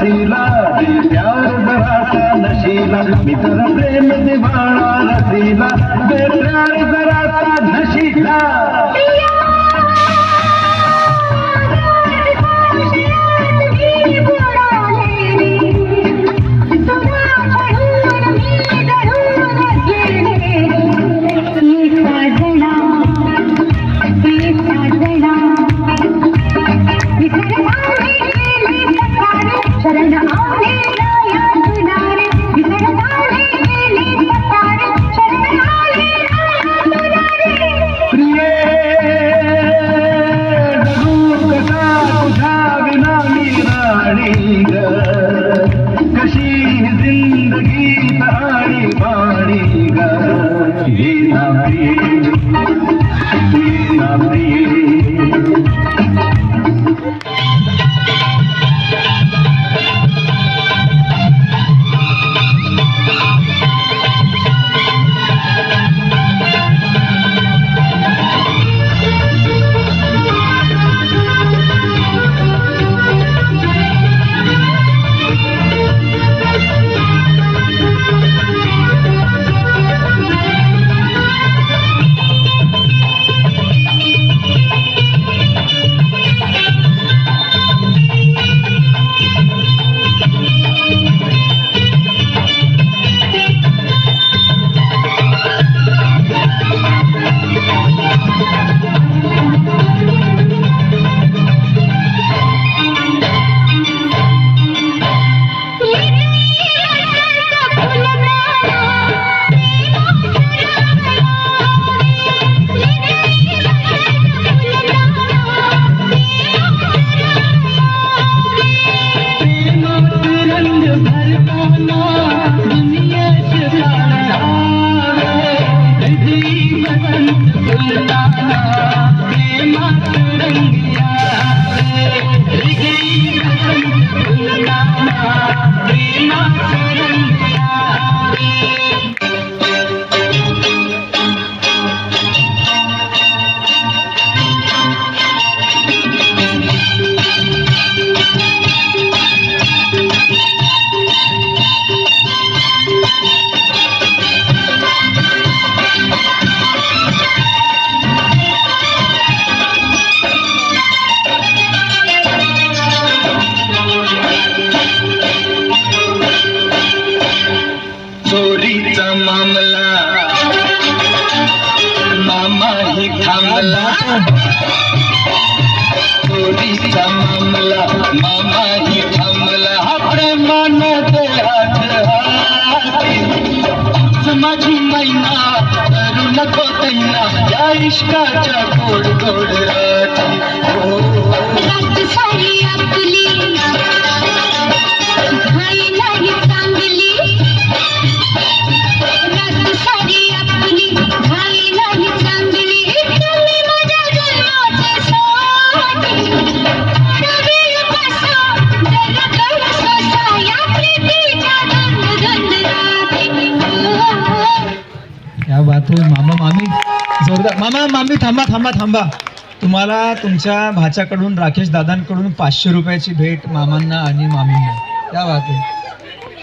रसीला दे प्यार जरा सा नशीला मी तर प्रेम दिवाना रसीला दे प्यार जरा सा नशीला मामला मामा ही थांबला चोरीचा मामला मामा ही थांबला प्रेमानं ते हात माझी मैना करू नको तैना या इश्काच्या गोड गोड राती रात सारी आपली खायलाही चांगली क्या बात है मामा मामी जोरदार मामा मामी थांबा थांबा थांबा तुम्हाला तुमच्या भाच्याकडून राकेश दादांकडून 500 रुपयाची भेट मामांना आणि मामींना क्या बात है।